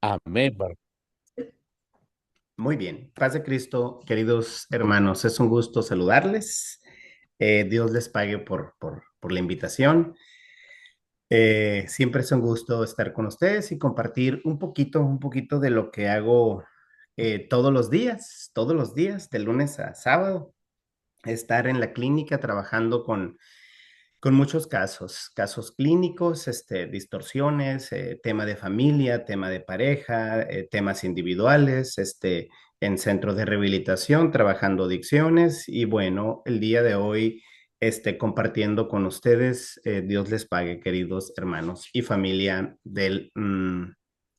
Amén. Muy bien, paz de Cristo, queridos hermanos, es un gusto saludarles. Dios les pague por la invitación. Siempre es un gusto estar con ustedes y compartir un poquito de lo que hago todos los días, de lunes a sábado, estar en la clínica trabajando con muchos casos clínicos, distorsiones, tema de familia, tema de pareja, temas individuales, en centros de rehabilitación, trabajando adicciones y bueno, el día de hoy, compartiendo con ustedes, Dios les pague, queridos hermanos y familia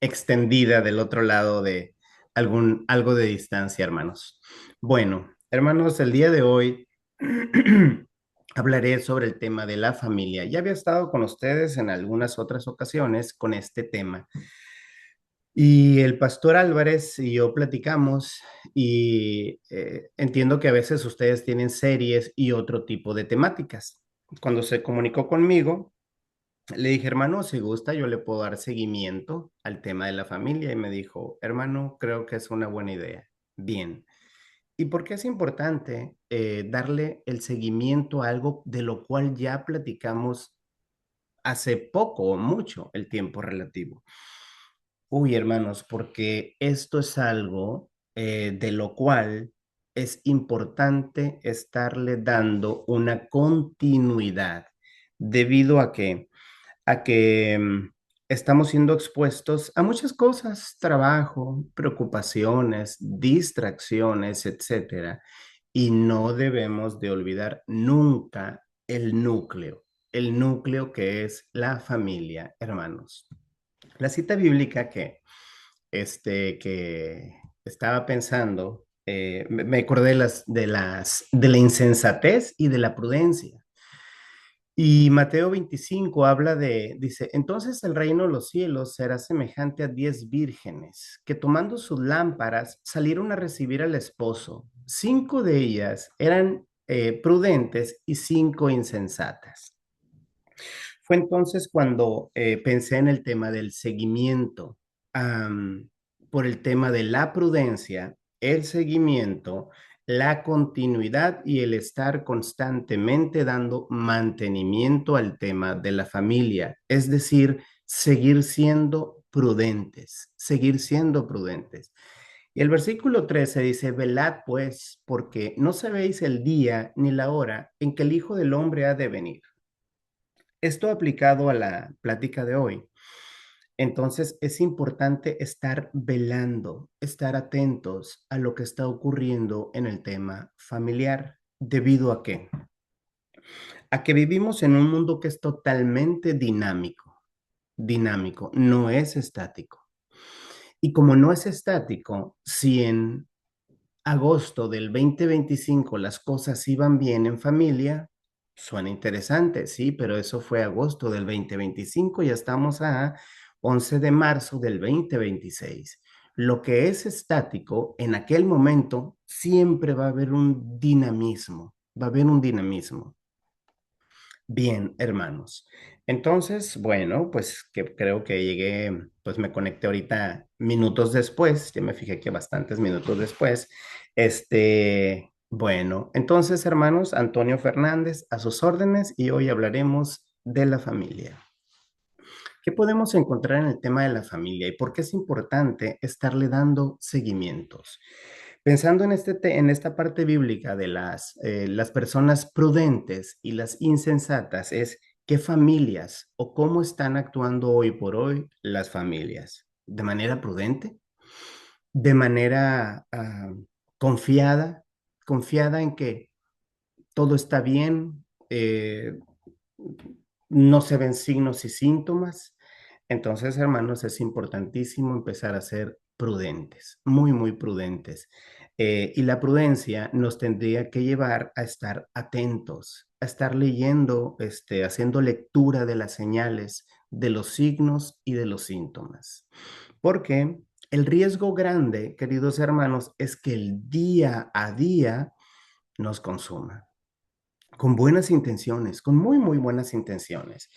extendida del otro lado de algo de distancia, hermanos. Bueno, hermanos, el día de hoy hablaré sobre el tema de la familia. Ya había estado con ustedes en algunas otras ocasiones con este tema. Y el pastor Álvarez y yo platicamos y entiendo que a veces ustedes tienen series y otro tipo de temáticas. Cuando se comunicó conmigo, le dije, hermano, si gusta, yo le puedo dar seguimiento al tema de la familia. Y me dijo, hermano, creo que es una buena idea. Bien. ¿Y por qué es importante darle el seguimiento a algo de lo cual ya platicamos hace poco o mucho, el tiempo relativo? Uy, hermanos, porque esto es algo de lo cual es importante estarle dando una continuidad, debido a que estamos siendo expuestos a muchas cosas, trabajo, preocupaciones, distracciones, etcétera, y no debemos de olvidar nunca el núcleo que es la familia, hermanos. La cita bíblica que estaba pensando, me acordé de la insensatez y de la prudencia. Y Mateo 25 dice, entonces el reino de los cielos será semejante a 10 vírgenes que tomando sus lámparas salieron a recibir al esposo. 5 de ellas eran prudentes y 5 insensatas. Fue entonces cuando pensé en el tema del seguimiento, am, por el tema de la prudencia, el seguimiento, la continuidad y el estar constantemente dando mantenimiento al tema de la familia, es decir, seguir siendo prudentes, seguir siendo prudentes. Y el versículo 13 dice, velad pues, porque no sabéis el día ni la hora en que el Hijo del Hombre ha de venir. Esto aplicado a la plática de hoy. Entonces es importante estar velando, estar atentos a lo que está ocurriendo en el tema familiar. ¿Debido a qué? A que vivimos en un mundo que es totalmente dinámico, no es estático. Y como no es estático, si en agosto del 2025 las cosas iban bien en familia, suena interesante, sí, pero eso fue agosto del 2025, ya estamos a 11 de marzo del 2026. Lo que es estático, en aquel momento siempre va a haber un dinamismo, va a haber un dinamismo. Bien, hermanos. Entonces, bueno, pues que creo que llegué, pues me conecté ahorita minutos después, ya me fijé que bastantes minutos después. Bueno, entonces, hermanos, Antonio Fernández a sus órdenes y hoy hablaremos de la familia. ¿Qué podemos encontrar en el tema de la familia y por qué es importante estarle dando seguimientos? Pensando en esta parte bíblica de las personas prudentes y las insensatas, es qué familias o cómo están actuando hoy por hoy las familias. ¿De manera prudente? ¿De manera confiada? ¿Confiada en que todo está bien? ¿No se ven signos y síntomas? Entonces, hermanos, es importantísimo empezar a ser prudentes, muy, muy prudentes. Y la prudencia nos tendría que llevar a estar atentos, a estar leyendo, haciendo lectura de las señales, de los signos y de los síntomas. Porque el riesgo grande, queridos hermanos, es que el día a día nos consuma con buenas intenciones, con muy, muy buenas intenciones.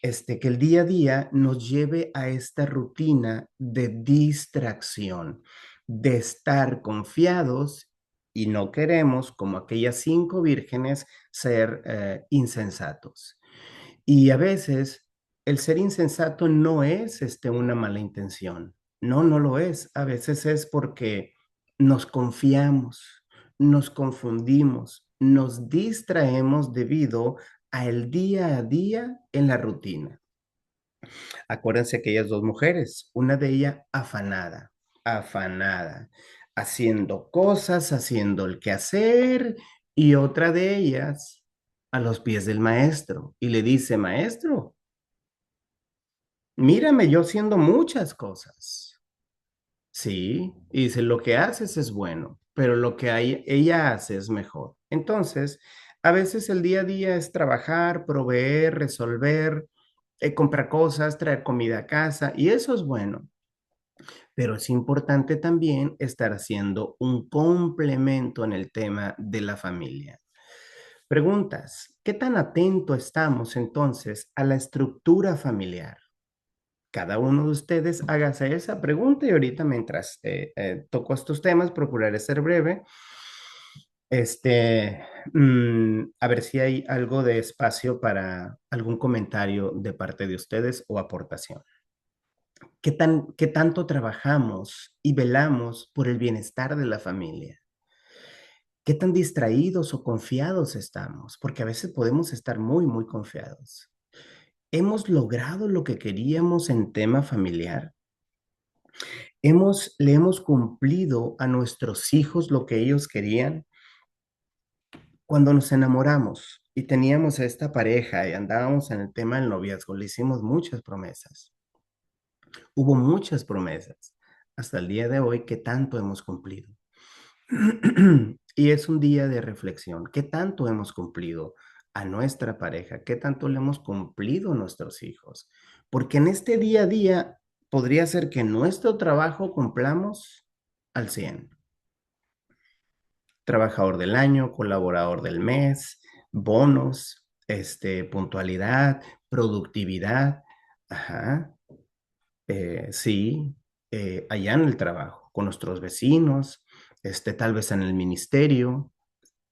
que el día a día nos lleve a esta rutina de distracción, de estar confiados y no queremos, como aquellas 5 vírgenes, ser insensatos. Y a veces el ser insensato no es una mala intención. No, no lo es. A veces es porque nos confiamos, nos confundimos, nos distraemos debido al día a día en la rutina. Acuérdense aquellas 2 mujeres, una de ellas afanada, afanada, haciendo cosas, haciendo el quehacer, y otra de ellas a los pies del maestro y le dice: "Maestro, mírame yo haciendo muchas cosas". Sí, y dice: "Lo que haces es bueno, pero lo que ella hace es mejor". Entonces, a veces el día a día es trabajar, proveer, resolver, comprar cosas, traer comida a casa, y eso es bueno. Pero es importante también estar haciendo un complemento en el tema de la familia. Preguntas: ¿qué tan atento estamos entonces a la estructura familiar? Cada uno de ustedes hágase esa pregunta y ahorita mientras toco estos temas, procuraré ser breve. A ver si hay algo de espacio para algún comentario de parte de ustedes o aportación. ¿Qué tanto trabajamos y velamos por el bienestar de la familia? ¿Qué tan distraídos o confiados estamos? Porque a veces podemos estar muy, muy confiados. ¿Hemos logrado lo que queríamos en tema familiar? ¿Le hemos cumplido a nuestros hijos lo que ellos querían? Cuando nos enamoramos y teníamos a esta pareja y andábamos en el tema del noviazgo, le hicimos muchas promesas. Hubo muchas promesas. Hasta el día de hoy, ¿qué tanto hemos cumplido? Y es un día de reflexión. ¿Qué tanto hemos cumplido a nuestra pareja? ¿Qué tanto le hemos cumplido a nuestros hijos? Porque en este día a día podría ser que nuestro trabajo cumplamos al 100. Trabajador del año, colaborador del mes, bonos, puntualidad, productividad. Ajá. Sí, allá en el trabajo, con nuestros vecinos, tal vez en el ministerio.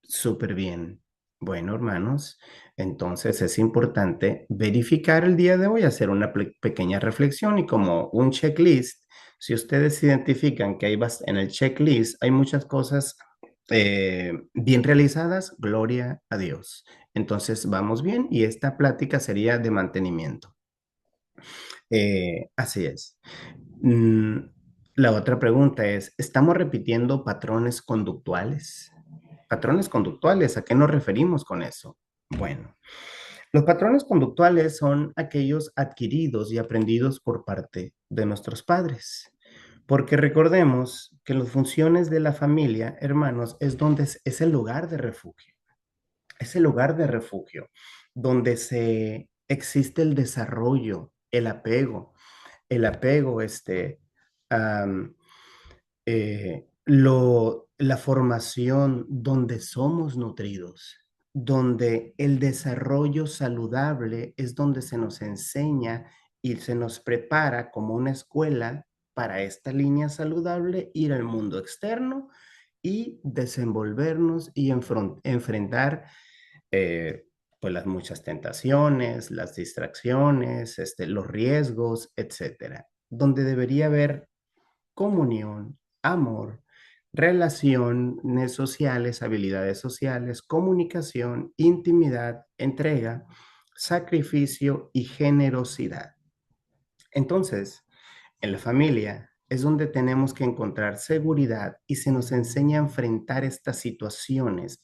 Súper bien. Bueno, hermanos, entonces es importante verificar el día de hoy, hacer una pequeña reflexión y como un checklist, si ustedes identifican que en el checklist hay muchas cosas bien realizadas, gloria a Dios. Entonces vamos bien y esta plática sería de mantenimiento. Así es. Mm, la otra pregunta es, ¿estamos repitiendo patrones conductuales? Patrones conductuales, ¿a qué nos referimos con eso? Bueno, los patrones conductuales son aquellos adquiridos y aprendidos por parte de nuestros padres. Porque recordemos que las funciones de la familia, hermanos, es el lugar de refugio. Es el lugar de refugio donde existe el desarrollo, el apego, am, la formación donde somos nutridos, donde el desarrollo saludable es donde se nos enseña y se nos prepara como una escuela para esta línea saludable, ir al mundo externo y desenvolvernos y enfrentar eh, pues las muchas tentaciones, las distracciones, los riesgos, etcétera, donde debería haber comunión, amor, relaciones sociales, habilidades sociales, comunicación, intimidad, entrega, sacrificio y generosidad. Entonces, en la familia es donde tenemos que encontrar seguridad y se nos enseña a enfrentar estas situaciones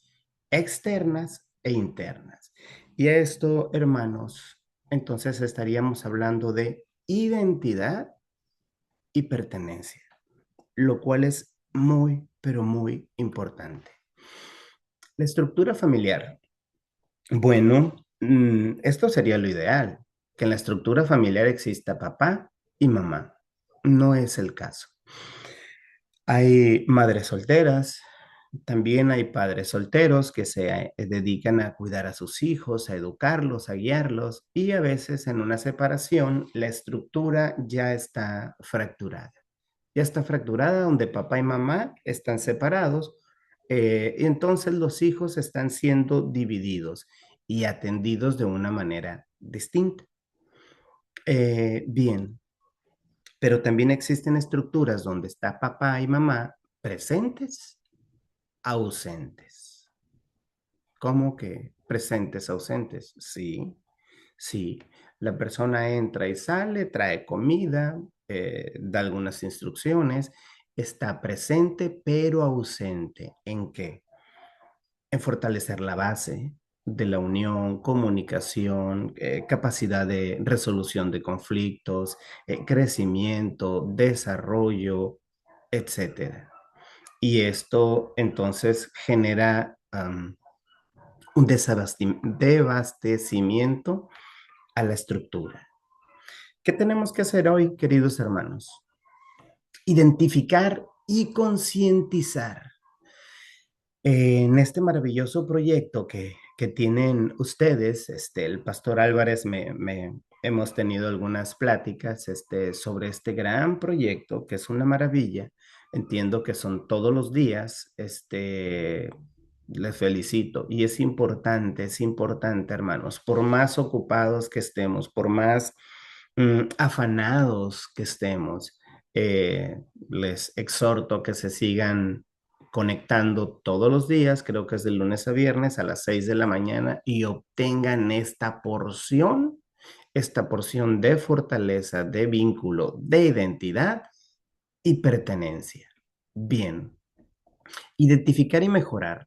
externas e internas. Y a esto, hermanos, entonces estaríamos hablando de identidad y pertenencia, lo cual es muy, pero muy importante. La estructura familiar. Bueno, esto sería lo ideal, que en la estructura familiar exista papá y mamá. No es el caso. Hay madres solteras, También hay padres solteros que se dedican a cuidar a sus hijos, a educarlos, a guiarlos, y a veces en una separación la estructura ya está fracturada. Ya está fracturada donde papá y mamá están separados, y entonces los hijos están siendo divididos y atendidos de una manera distinta. Bien, pero también existen estructuras donde está papá y mamá presentes, ausentes. ¿Cómo que presentes, ausentes? Sí, sí. La persona entra y sale, trae comida, da algunas instrucciones, está presente pero ausente. ¿En qué? En fortalecer la base de la unión, comunicación, capacidad de resolución de conflictos, crecimiento, desarrollo, etcétera. Y esto entonces genera un desabastecimiento a la estructura. ¿Qué tenemos que hacer hoy, queridos hermanos? Identificar y concientizar en este maravilloso proyecto que tienen ustedes. El pastor Álvarez hemos tenido algunas pláticas sobre este gran proyecto que es una maravilla. Entiendo que son todos los días. Les felicito. Y es importante, hermanos, por más ocupados que estemos, por más afanados que estemos, les exhorto que se sigan conectando todos los días, creo que es de lunes a viernes a las 6 de la mañana, y obtengan esta porción de fortaleza, de vínculo, de identidad y pertenencia. Bien, identificar y mejorar.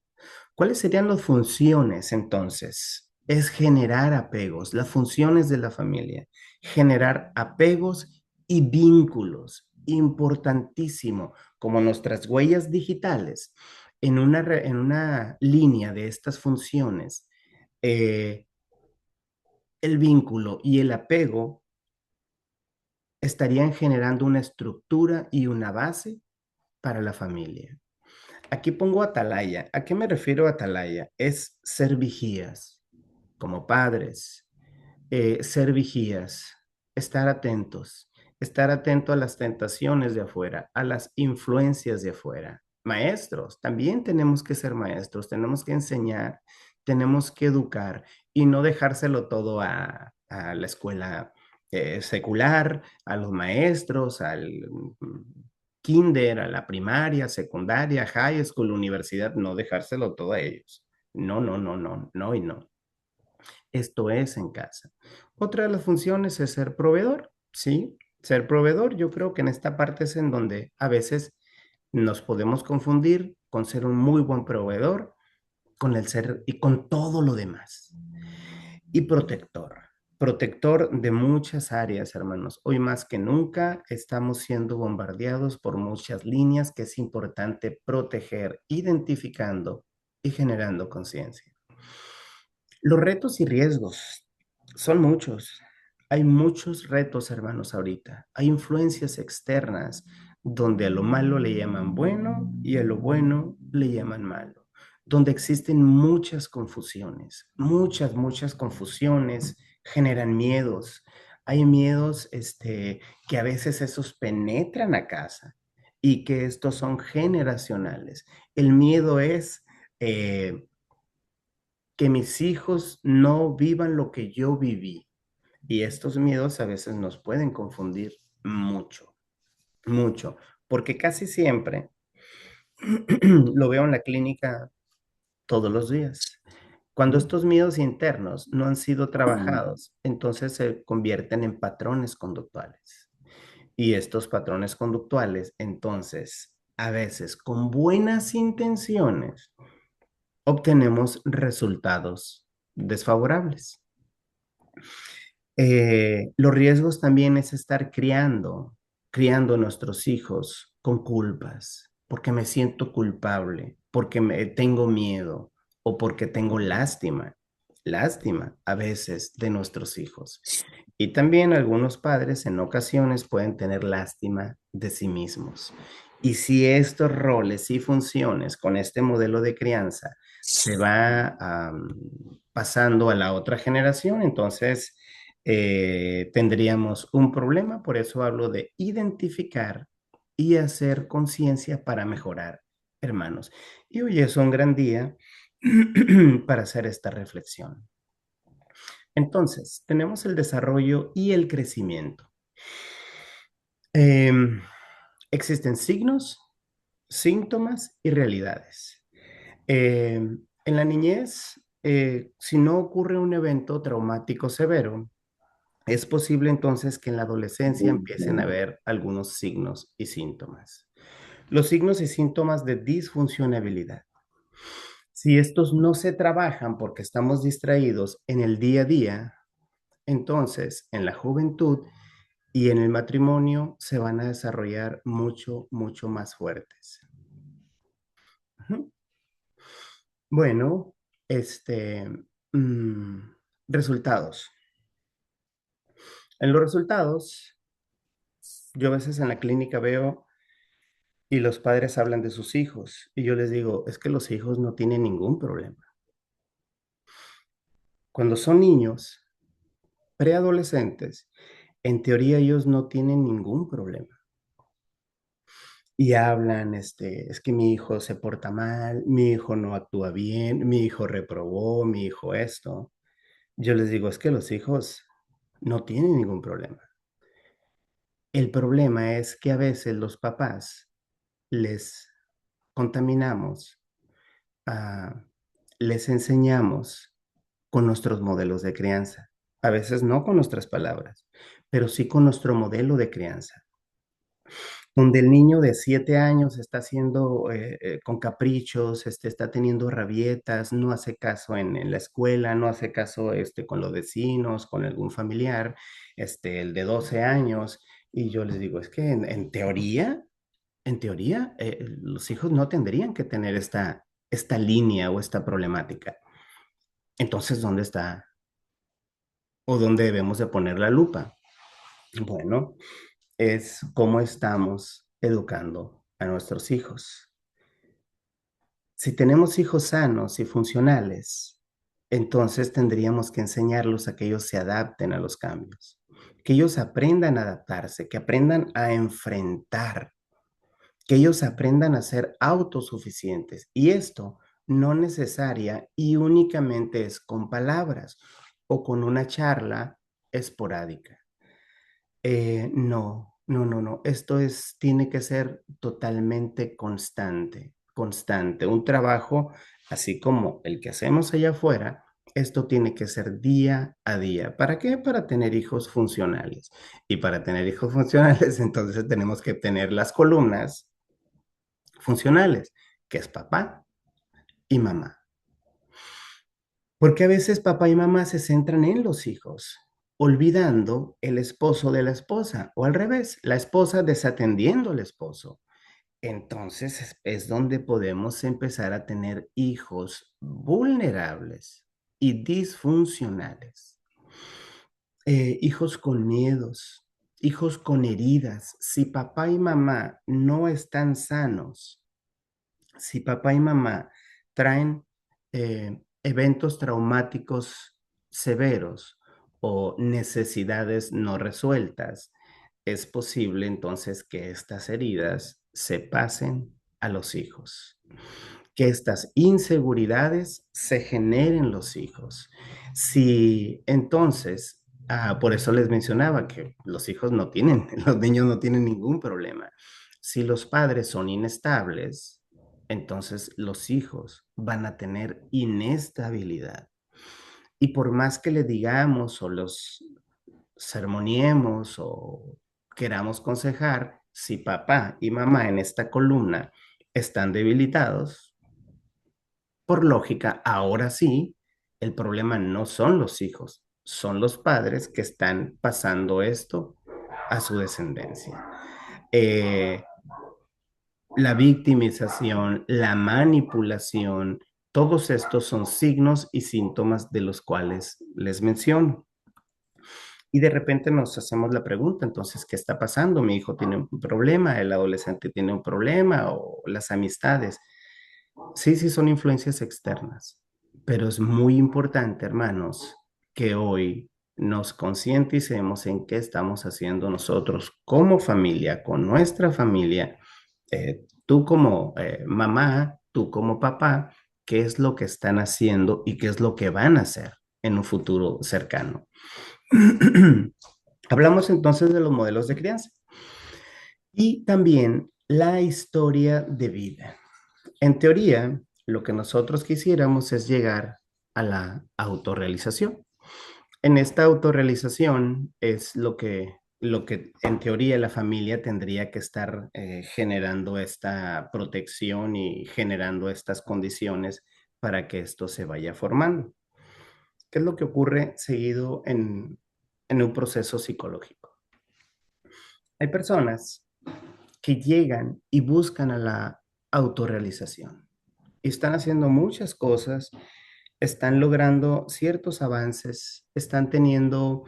¿Cuáles serían las funciones entonces? Es generar apegos, las funciones de la familia, generar apegos y vínculos, importantísimo, como nuestras huellas digitales. En una línea de estas funciones, eh, el vínculo y el apego estarían generando una estructura y una base para la familia. Aquí pongo atalaya. ¿A qué me refiero a atalaya? Es ser vigías, como padres, ser vigías, estar atento a las tentaciones de afuera, a las influencias de afuera. Maestros, también tenemos que ser maestros, tenemos que enseñar, tenemos que educar y no dejárselo todo a la escuela secular, a los maestros, al kinder, a la primaria, secundaria, high school, universidad, no dejárselo todo a ellos. No, no, no, no, no y no. Esto es en casa. Otra de las funciones es ser proveedor, ¿sí? Ser proveedor, yo creo que en esta parte es en donde a veces nos podemos confundir con ser un muy buen proveedor, con el ser y con todo lo demás. Y protector, protector de muchas áreas, hermanos. Hoy más que nunca estamos siendo bombardeados por muchas líneas que es importante proteger, identificando y generando conciencia. Los retos y riesgos son muchos. Hay muchos retos, hermanos, ahorita. Hay influencias externas donde a lo malo le llaman bueno y a lo bueno le llaman malo. Donde existen muchas confusiones, muchas confusiones, generan miedos. Hay miedos, que a veces esos penetran a casa y que estos son generacionales. El miedo es que mis hijos no vivan lo que yo viví. Y estos miedos a veces nos pueden confundir mucho, mucho, porque casi siempre lo veo en la clínica todos los días. Cuando estos miedos internos no han sido trabajados, entonces se convierten en patrones conductuales. Y estos patrones conductuales, entonces, a veces con buenas intenciones, obtenemos resultados desfavorables. Los riesgos también es estar criando a nuestros hijos con culpas, porque me siento culpable, porque tengo miedo o porque tengo lástima a veces de nuestros hijos. Y también algunos padres en ocasiones pueden tener lástima de sí mismos. Y si estos roles y funciones con este modelo de crianza se va pasando a la otra generación, entonces tendríamos un problema. Por eso hablo de identificar y hacer conciencia para mejorar, hermanos. Y hoy es un gran día para hacer esta reflexión. Entonces, tenemos el desarrollo y el crecimiento. Em, Existen signos, síntomas y realidades. En la niñez, si no ocurre un evento traumático severo, es posible entonces que en la adolescencia empiecen a haber algunos signos y síntomas. Los signos y síntomas de disfuncionabilidad. Si estos no se trabajan porque estamos distraídos en el día a día, entonces en la juventud y en el matrimonio se van a desarrollar mucho, mucho más fuertes. Ujú. Bueno, este, mm, resultados. En los resultados, yo a veces en la clínica veo y los padres hablan de sus hijos y yo les digo, es que los hijos no tienen ningún problema. Cuando son niños, preadolescentes, en teoría ellos no tienen ningún problema. Y hablan, es que mi hijo se porta mal, mi hijo no actúa bien, mi hijo reprobó, mi hijo esto. Yo les digo, es que los hijos no tienen ningún problema. El problema es que a veces los papás les contaminamos, ah, les enseñamos con nuestros modelos de crianza. A veces no con nuestras palabras, pero sí con nuestro modelo de crianza. Donde el niño de 7 años está haciendo con caprichos, está teniendo rabietas, no hace caso en la escuela, no hace caso con los vecinos, con algún familiar, el de 12 años, y yo les digo, es que en teoría, los hijos no tendrían que tener esta línea o esta problemática. Entonces, ¿dónde está o dónde debemos de poner la lupa? Bueno, es cómo estamos educando a nuestros hijos. Si tenemos hijos sanos y funcionales, entonces tendríamos que enseñarlos a que ellos se adapten a los cambios, que ellos aprendan a adaptarse, que aprendan a enfrentar, que ellos aprendan a ser autosuficientes. Y esto no necesaria y únicamente es con palabras o con una charla esporádica. No, no, no, no. Esto tiene que ser totalmente constante, constante. Un trabajo así como el que hacemos allá afuera, esto tiene que ser día a día. ¿Para qué? Para tener hijos funcionales. Y para tener hijos funcionales, entonces tenemos que tener las columnas funcionales, que es papá y mamá. Porque a veces papá y mamá se centran en los hijos, olvidando el esposo de la esposa, o al revés, la esposa desatendiendo al esposo. Entonces es donde podemos empezar a tener hijos vulnerables y disfuncionales. Hijos con miedos, hijos con heridas. Si papá y mamá no están sanos, si papá y mamá traen eventos traumáticos severos o necesidades no resueltas, es posible entonces que estas heridas se pasen a los hijos, que estas inseguridades se generen los hijos. Si entonces, por eso les mencionaba que los hijos no tienen, los niños no tienen ningún problema. Si los padres son inestables, entonces los hijos van a tener inestabilidad. Y por más que le digamos o los sermoniemos o queramos aconsejar, si papá y mamá en esta columna están debilitados, por lógica, ahora sí, el problema no son los hijos, son los padres que están pasando esto a su descendencia. Eh, la victimización, la manipulación, todos estos son signos y síntomas de los cuales les menciono. Y de repente nos hacemos la pregunta, entonces, ¿qué está pasando? Mi hijo tiene un problema, el adolescente tiene un problema o las amistades. Sí, sí, son influencias externas, pero es muy importante, hermanos, que hoy nos concienticemos en qué estamos haciendo nosotros como familia, con nuestra familia, tú como mamá, tú como papá, qué es lo que están haciendo y qué es lo que van a hacer en un futuro cercano. Hablamos entonces de los modelos de crianza y también la historia de vida. En teoría, lo que nosotros quisiéramos es llegar a la autorrealización. En esta autorrealización es lo que en teoría la familia tendría que estar generando esta protección y generando estas condiciones para que esto se vaya formando. ¿Qué es lo que ocurre seguido en un proceso psicológico? Hay personas que llegan y buscan a la autorrealización. Están haciendo muchas cosas, están logrando ciertos avances, están teniendo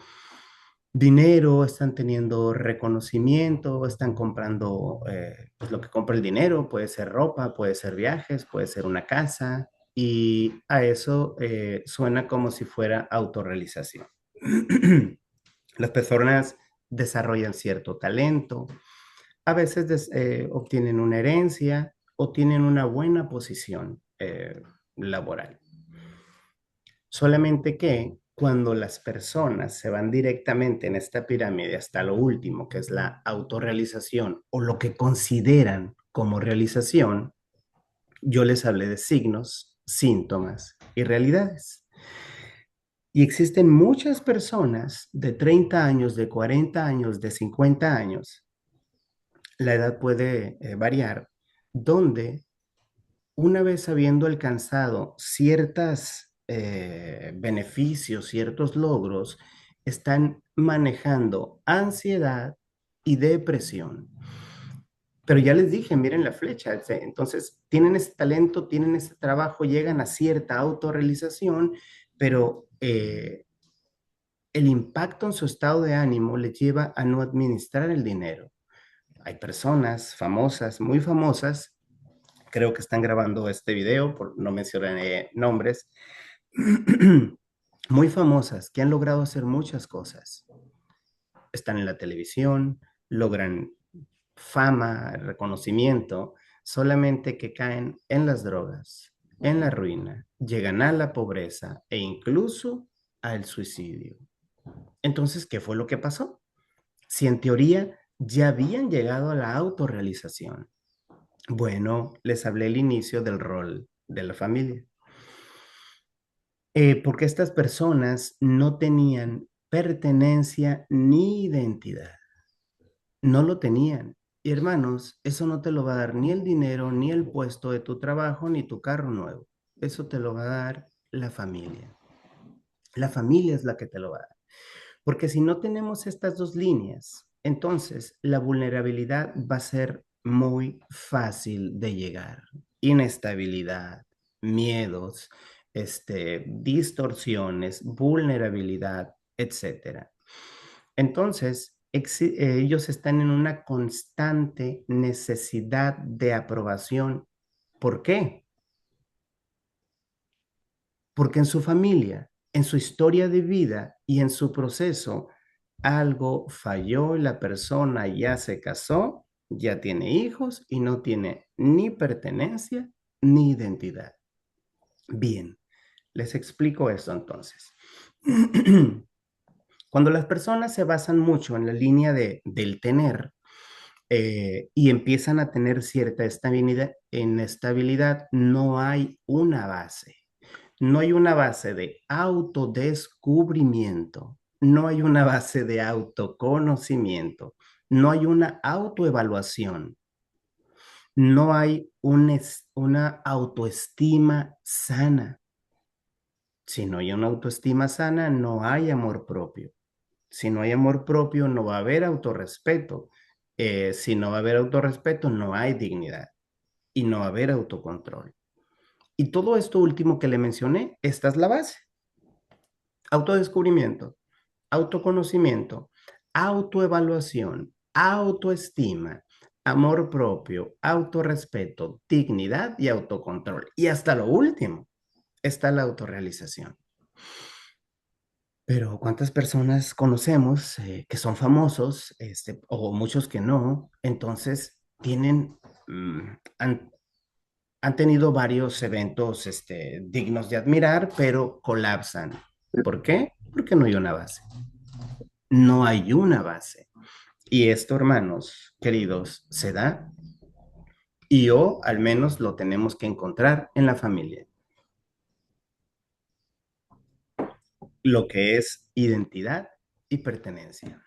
dinero, están teniendo reconocimiento, están comprando pues lo que compra el dinero, puede ser ropa, puede ser viajes, puede ser una casa, y a eso suena como si fuera autorrealización. Las personas desarrollan cierto talento, a veces obtienen una herencia o tienen una buena posición laboral. Solamente que cuando las personas se van directamente en esta pirámide hasta lo último, que es la autorrealización o lo que consideran como realización, yo les hablé de signos, síntomas y realidades. Y existen muchas personas de 30 años, de 40 años, de 50 años, la edad puede variar, donde una vez habiendo alcanzado ciertos beneficios, ciertos logros, están manejando ansiedad y depresión. Pero ya les dije, miren la flecha, entonces tienen ese talento, tienen ese trabajo, llegan a cierta autorrealización, pero el impacto en su estado de ánimo les lleva a no administrar el dinero. Hay personas famosas, muy famosas, creo que están grabando este video, por no mencionaré nombres, muy famosas, que han logrado hacer muchas cosas. Están en la televisión, logran fama, reconocimiento, solamente que caen en las drogas, en la ruina, llegan a la pobreza e incluso al suicidio. Entonces, ¿qué fue lo que pasó? Si en teoría ya habían llegado a la autorrealización. Bueno, les hablé al inicio del rol de la familia. Porque estas personas no tenían pertenencia ni identidad. No lo tenían. Y hermanos, eso no te lo va a dar ni el dinero, ni el puesto de tu trabajo, ni tu carro nuevo. Eso te lo va a dar la familia. La familia es la que te lo va a dar. Porque si no tenemos estas dos líneas, entonces la vulnerabilidad va a ser muy fácil de llegar. Inestabilidad, miedos, distorsiones, vulnerabilidad, etcétera. Entonces, ellos están en una constante necesidad de aprobación. ¿Por qué? Porque en su familia, en su historia de vida y en su proceso, algo falló y la persona ya se casó, ya tiene hijos y no tiene ni pertenencia ni identidad. Bien, les explico esto entonces. Cuando las personas se basan mucho en la línea del tener y empiezan a tener cierta estabilidad, no hay una base. No hay una base de autodescubrimiento, no hay una base de autoconocimiento, no hay una autoevaluación, no hay una autoestima sana. Si no hay una autoestima sana, no hay amor propio. Si no hay amor propio, no va a haber autorrespeto. Si no va a haber autorrespeto, no hay dignidad y no va a haber autocontrol. Y todo esto último que le mencioné, esta es la base. Autodescubrimiento, autoconocimiento, autoevaluación, autoestima, amor propio, autorrespeto, dignidad y autocontrol. Y hasta lo último está la autorrealización. Pero ¿cuántas personas conocemos que son famosos, o muchos que no? Entonces tienen, han, han tenido varios eventos dignos de admirar, pero colapsan. ¿Por qué? Porque no hay una base. No hay una base. Y esto, hermanos queridos, se da y o al menos lo tenemos que encontrar en la familia. Lo que es identidad y pertenencia.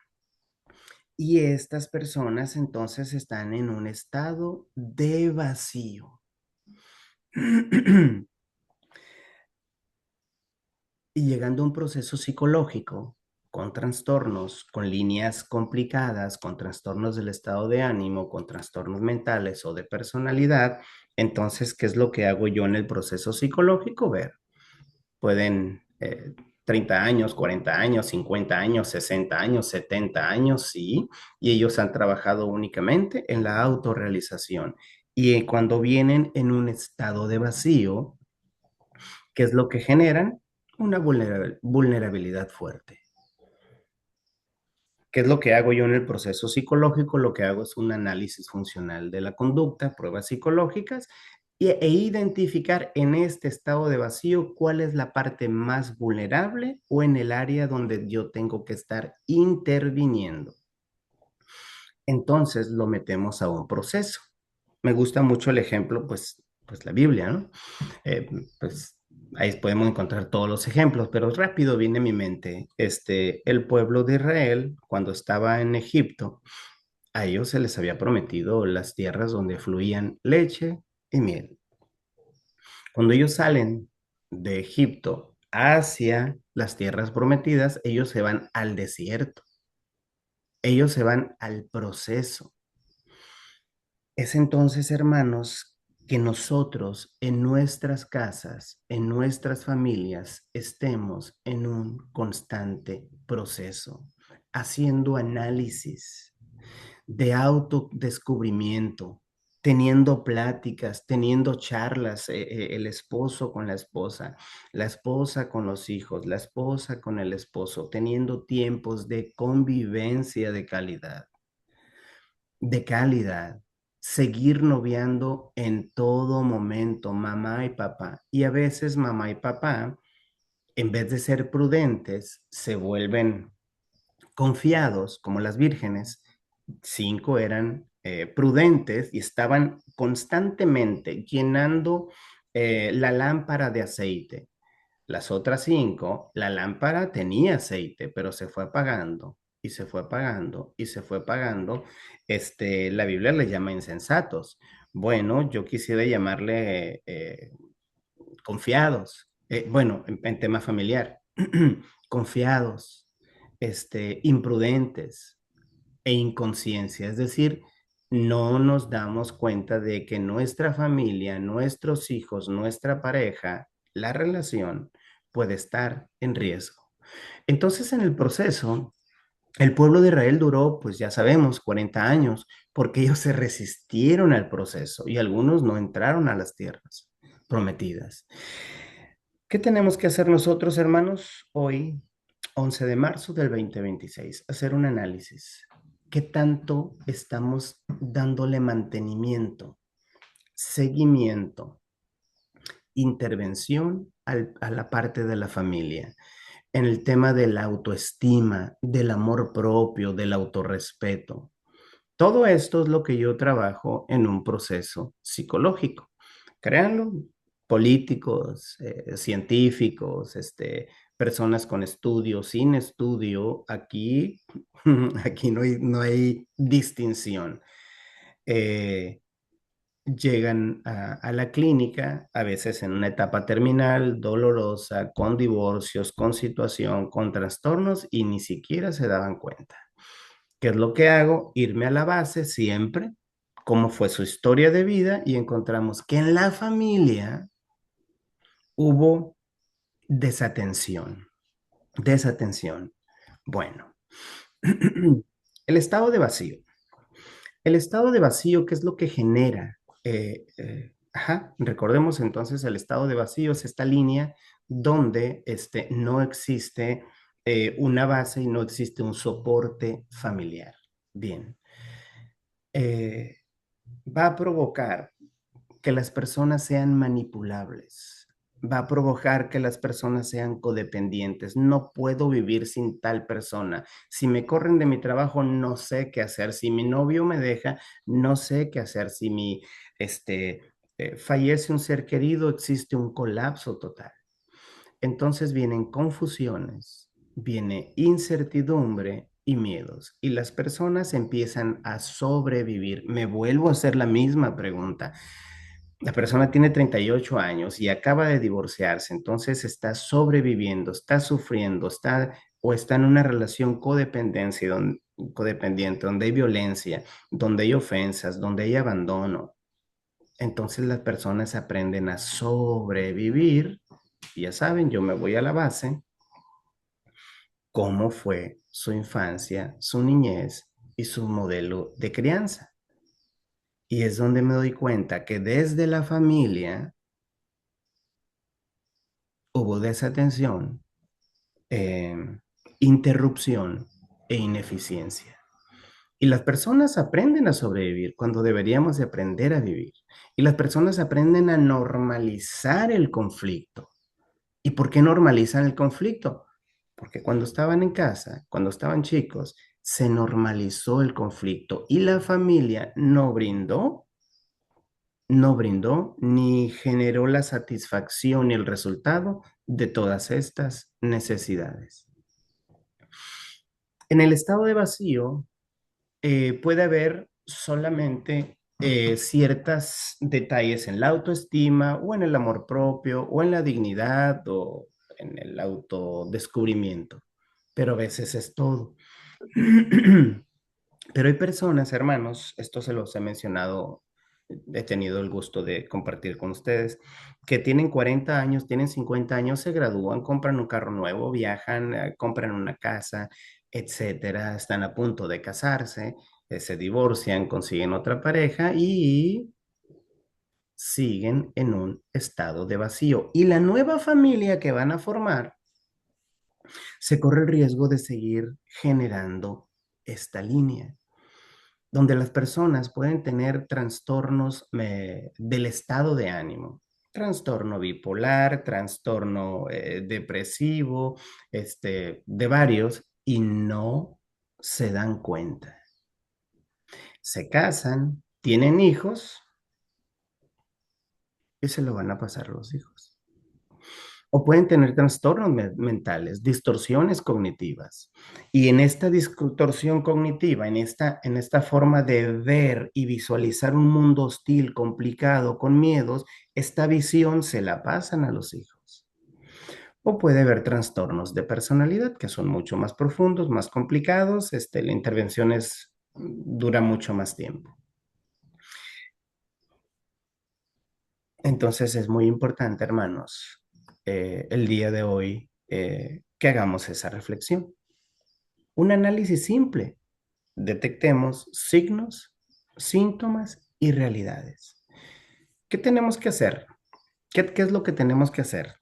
Y estas personas entonces están en un estado de vacío. Y llegando a un proceso psicológico con trastornos, con líneas complicadas, con trastornos del estado de ánimo, con trastornos mentales o de personalidad, entonces, ¿qué es lo que hago yo en el proceso psicológico? Ver, pueden 30 años, 40 años, 50 años, 60 años, 70 años, sí, y ellos han trabajado únicamente en la autorrealización. Y cuando vienen en un estado de vacío, ¿qué es lo que generan? Una vulnerabilidad fuerte. ¿Qué es lo que hago yo en el proceso psicológico? Lo que hago es un análisis funcional de la conducta, pruebas psicológicas, e identificar en este estado de vacío cuál es la parte más vulnerable o en el área donde yo tengo que estar interviniendo. Entonces lo metemos a un proceso. Me gusta mucho el ejemplo, pues la Biblia, ¿no? Eh, pues ahí podemos encontrar todos los ejemplos, pero rápido viene a mi mente, el pueblo de Israel, cuando estaba en Egipto, a ellos se les había prometido las tierras donde fluían leche y miel. Cuando ellos salen de Egipto hacia las tierras prometidas, ellos se van al desierto, ellos se van al proceso. Es entonces, hermanos, que nosotros en nuestras casas, en nuestras familias, estemos en un constante proceso, haciendo análisis de autodescubrimiento, teniendo pláticas, teniendo charlas, el esposo con la esposa con los hijos, la esposa con el esposo, teniendo tiempos de convivencia de calidad, seguir noviando en todo momento, mamá y papá. Y a veces mamá y papá, en vez de ser prudentes, se vuelven confiados, como las vírgenes. 5 eran prudentes y estaban constantemente llenando la lámpara de aceite. Las otras 5, la lámpara tenía aceite, pero se fue apagando y se fue apagando y se fue apagando. La Biblia le llama insensatos. Bueno, yo quisiera llamarle confiados. Bueno, en tema familiar, confiados, imprudentes e inconsciencia. Es decir, no nos damos cuenta de que nuestra familia, nuestros hijos, nuestra pareja, la relación puede estar en riesgo. Entonces, en el proceso, el pueblo de Israel duró, pues ya sabemos, 40 años, porque ellos se resistieron al proceso y algunos no entraron a las tierras prometidas. ¿Qué tenemos que hacer nosotros, hermanos, hoy, 11 de marzo del 2026? Hacer un análisis. ¿Qué tanto estamos dándole mantenimiento, seguimiento, intervención a la parte de la familia? En el tema de la autoestima, del amor propio, del autorrespeto. Todo esto es lo que yo trabajo en un proceso psicológico. Créanlo, políticos, científicos, personas con estudio, sin estudio, aquí, aquí no hay distinción. Eh, Llegan a la clínica, a veces en una etapa terminal, dolorosa, con divorcios, con situación, con trastornos y ni siquiera se daban cuenta. ¿Qué es lo que hago? Irme a la base siempre, cómo fue su historia de vida y encontramos que en la familia hubo desatención, desatención. Bueno, el estado de vacío. El estado de vacío, ¿qué es lo que genera? Recordemos entonces, el estado de vacío es esta línea donde no existe una base y no existe un soporte familiar. Bien, eh, va a provocar que las personas sean manipulables, va a provocar que las personas sean codependientes. No puedo vivir sin tal persona. Si me corren de mi trabajo, no sé qué hacer. Si mi novio me deja, no sé qué hacer. Si fallece un ser querido, existe un colapso total. Entonces vienen confusiones, viene incertidumbre y miedos. Y las personas empiezan a sobrevivir. Me vuelvo a hacer la misma pregunta. La persona tiene 38 años y acaba de divorciarse, entonces está sobreviviendo, está sufriendo, está en una relación codependiente, donde hay violencia, donde hay ofensas, donde hay abandono. Entonces las personas aprenden a sobrevivir. Y ya saben, yo me voy a la base, cómo fue su infancia, su niñez y su modelo de crianza. Y es donde me doy cuenta que desde la familia hubo desatención, eh, interrupción e ineficiencia. Y las personas aprenden a sobrevivir cuando deberíamos de aprender a vivir. Y las personas aprenden a normalizar el conflicto. ¿Y por qué normalizan el conflicto? Porque cuando estaban en casa, cuando estaban chicos, se normalizó el conflicto y la familia no brindó ni generó la satisfacción y el resultado de todas estas necesidades. En el estado de vacío puede haber solamente ciertos detalles en la autoestima o en el amor propio o en la dignidad o en el autodescubrimiento, pero a veces es todo. Pero hay personas, hermanos, esto se los he mencionado, he tenido el gusto de compartir con ustedes, que tienen 40 años, tienen 50 años, se gradúan, compran un carro nuevo, viajan, compran una casa, etcétera, están a punto de casarse, se divorcian, consiguen otra pareja y siguen en un estado de vacío. Y la nueva familia que van a formar se corre el riesgo de seguir generando esta línea donde las personas pueden tener trastornos del estado de ánimo, trastorno bipolar, trastorno depresivo, de varios, y no se dan cuenta. Se casan, tienen hijos y se lo van a pasar los hijos. O pueden tener trastornos mentales, distorsiones cognitivas. Y en esta distorsión cognitiva, en esta forma de ver y visualizar un mundo hostil, complicado, con miedos, esta visión se la pasan a los hijos. O puede haber trastornos de personalidad que son mucho más profundos, más complicados. La intervención dura mucho más tiempo. Entonces es muy importante, hermanos, el día de hoy que hagamos esa reflexión. Un análisis simple. Detectemos signos, síntomas y realidades. ¿Qué tenemos que hacer? ¿Qué es lo que tenemos que hacer,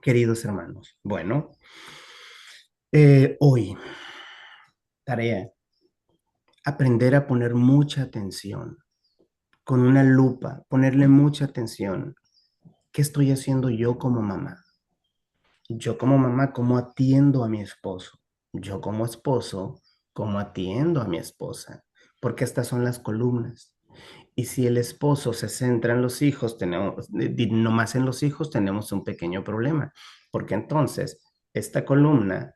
queridos hermanos? Bueno, hoy, tarea, aprender a poner mucha atención, con una lupa, ponerle mucha atención. ¿Qué estoy haciendo yo como mamá? Yo como mamá, ¿cómo atiendo a mi esposo? Yo como esposo, ¿cómo atiendo a mi esposa? Porque estas son las columnas. Y si el esposo se centra en los hijos, no más en los hijos, tenemos un pequeño problema. Porque entonces, esta columna,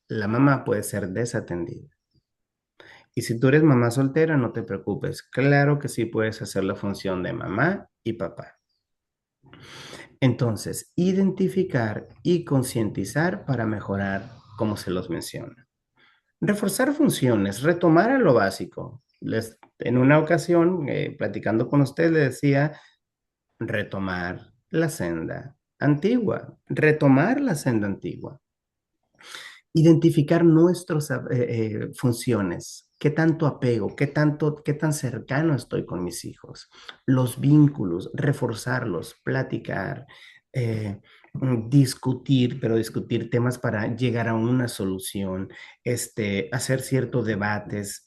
la mamá puede ser desatendida. Y si tú eres mamá soltera, no te preocupes. Claro que sí puedes hacer la función de mamá y papá. Entonces, identificar y concientizar para mejorar, como se los menciona. Reforzar funciones, retomar a lo básico. En una ocasión, platicando con usted, le decía retomar la senda antigua, retomar la senda antigua. Identificar nuestras funciones, qué tanto apego, qué tan cercano estoy con mis hijos, los vínculos, reforzarlos, platicar, eh, discutir, pero discutir temas para llegar a una solución, hacer ciertos debates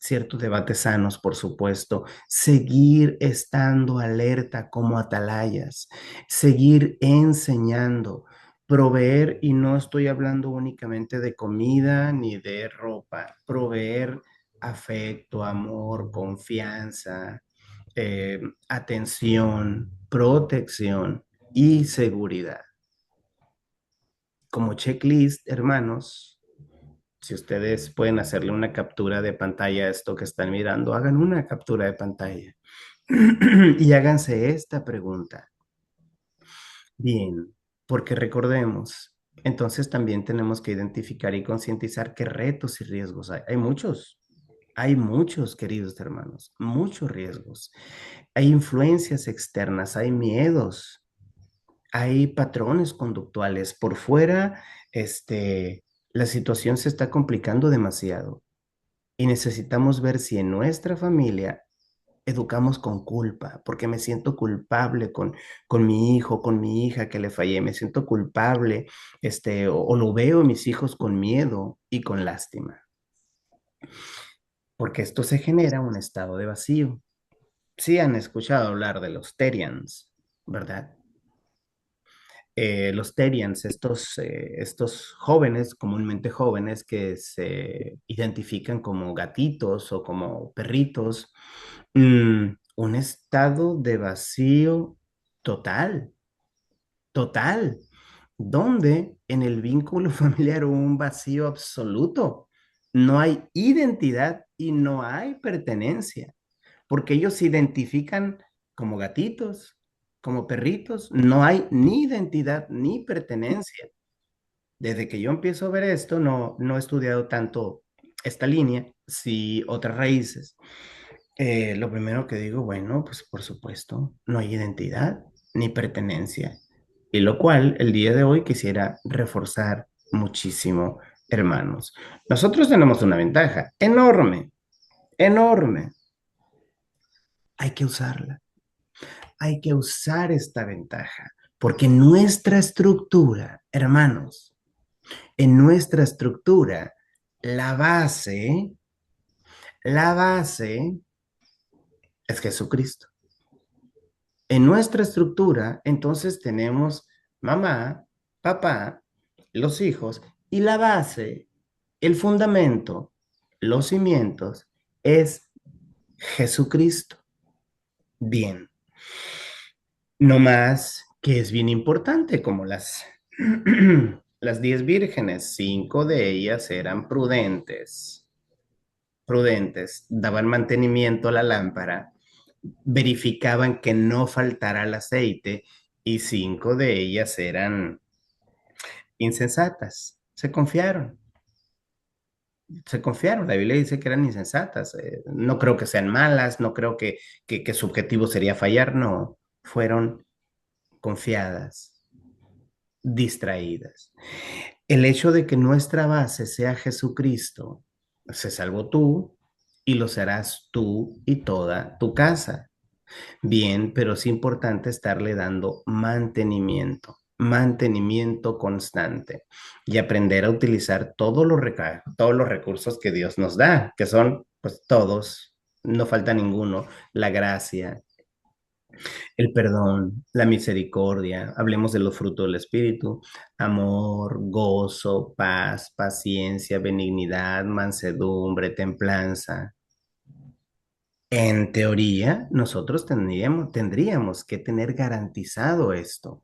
sanos, por supuesto, seguir estando alerta como atalayas, seguir enseñando, proveer, y no estoy hablando únicamente de comida ni de ropa, proveer afecto, amor, confianza, eh, atención, protección y seguridad. Como checklist, hermanos, si ustedes pueden hacerle una captura de pantalla a esto que están mirando, hagan una captura de pantalla y háganse esta pregunta. Bien, porque recordemos, entonces también tenemos que identificar y concientizar qué retos y riesgos hay. Hay muchos, queridos hermanos, muchos riesgos. Hay influencias externas, hay miedos, hay patrones conductuales. Por fuera, la situación se está complicando demasiado y necesitamos ver si en nuestra familia educamos con culpa, porque me siento culpable con mi hijo, con mi hija que le fallé, me siento culpable, o lo veo en mis hijos con miedo y con lástima, porque esto se genera un estado de vacío. Sí han escuchado hablar de los Terians, ¿verdad? Los Terians, estos jóvenes, comúnmente jóvenes, que se identifican como gatitos o como perritos, un estado de vacío total, total, donde en el vínculo familiar hubo un vacío absoluto. No hay identidad y no hay pertenencia, porque ellos se identifican como gatitos, como perritos, no hay ni identidad ni pertenencia. Desde que yo empiezo a ver esto, no he estudiado tanto esta línea, sí otras raíces. Lo primero que digo, bueno, pues por supuesto, no hay identidad ni pertenencia. Y lo cual el día de hoy quisiera reforzar muchísimo, hermanos. Nosotros tenemos una ventaja enorme, enorme. Hay que usarla. Hay que usar esta ventaja, porque nuestra estructura, hermanos, en nuestra estructura, la base, la base es Jesucristo. En nuestra estructura, entonces tenemos mamá, papá, los hijos, y la base, el fundamento, los cimientos, es Jesucristo. Bien, no más que es bien importante, como las 10 vírgenes, 5 de ellas eran prudentes, daban mantenimiento a la lámpara, verificaban que no faltara el aceite y 5 de ellas eran insensatas, se confiaron, la Biblia dice que eran insensatas, no creo que sean malas, no creo que su objetivo sería fallar, no, fueron confiadas, distraídas. El hecho de que nuestra base sea Jesucristo, se salvó tú y lo serás tú y toda tu casa. Bien, pero es importante estarle dando mantenimiento constante y aprender a utilizar todos los recursos que Dios nos da, que son pues todos, no falta ninguno, la gracia, el perdón, la misericordia, hablemos de los frutos del Espíritu, amor, gozo, paz, paciencia, benignidad, mansedumbre, templanza. En teoría, nosotros tendríamos que tener garantizado esto,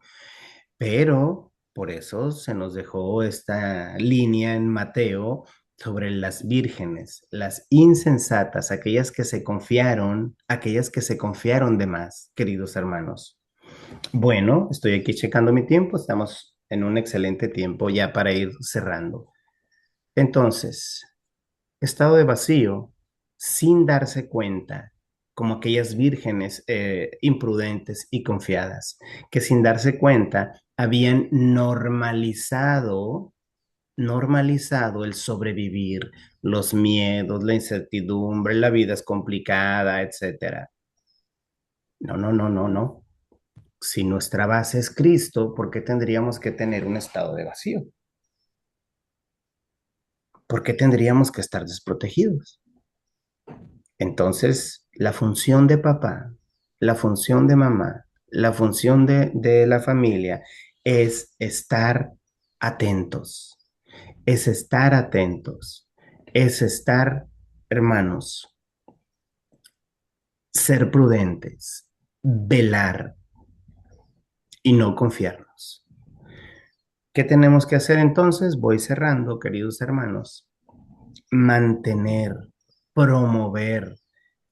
pero por eso se nos dejó esta línea en Mateo sobre las vírgenes, las insensatas, aquellas que se confiaron de más, queridos hermanos. Bueno, estoy aquí checando mi tiempo, estamos en un excelente tiempo ya para ir cerrando. Entonces, estado de vacío sin darse cuenta, como aquellas vírgenes imprudentes y confiadas, que sin darse cuenta habían normalizado normalizado el sobrevivir, los miedos, la incertidumbre, la vida es complicada, etcétera. No, no, no, no, no. Si nuestra base es Cristo, ¿por qué tendríamos que tener un estado de vacío? ¿Por qué tendríamos que estar desprotegidos? Entonces, la función de papá, la función de mamá, la función de la familia es estar atentos, es estar atentos, es estar, hermanos, ser prudentes, velar y no confiarnos. ¿Qué tenemos que hacer entonces? Voy cerrando, queridos hermanos. Mantener, promover.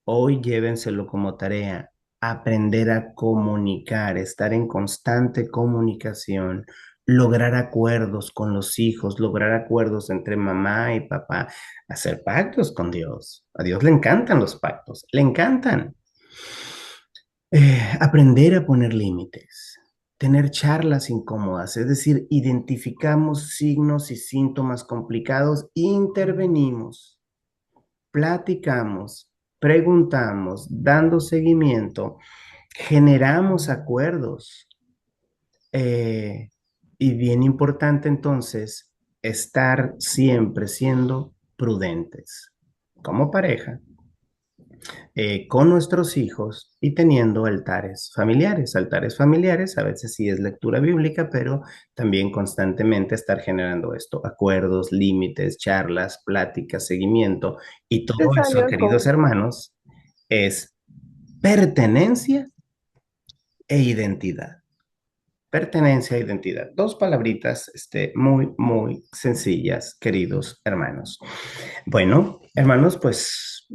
Hoy llévenselo como tarea, aprender a comunicar, estar en constante comunicación, lograr acuerdos con los hijos, lograr acuerdos entre mamá y papá, hacer pactos con Dios. A Dios le encantan los pactos, le encantan. Aprender a poner límites, tener charlas incómodas, es decir, identificamos signos y síntomas complicados, intervenimos, platicamos, preguntamos, dando seguimiento, generamos acuerdos. eh, y bien importante entonces, estar siempre siendo prudentes como pareja, con nuestros hijos y teniendo altares familiares. Altares familiares, a veces sí es lectura bíblica, pero también constantemente estar generando esto, acuerdos, límites, charlas, pláticas, seguimiento, y todo 3 años eso, queridos con... hermanos, es pertenencia e identidad. Pertenencia e identidad. Dos palabritas, muy, muy sencillas, queridos hermanos. Bueno, hermanos, pues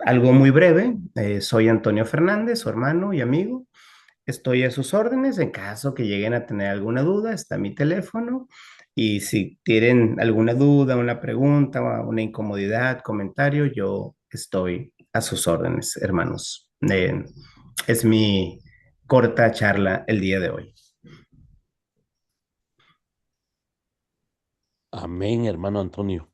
algo muy breve. Soy Antonio Fernández, su hermano y amigo. Estoy a sus órdenes en caso que lleguen a tener alguna duda. Está mi teléfono. Y si tienen alguna duda, una pregunta, una incomodidad, comentario, yo estoy a sus órdenes, hermanos. Es mi corta charla el día de hoy. Amén, hermano Antonio.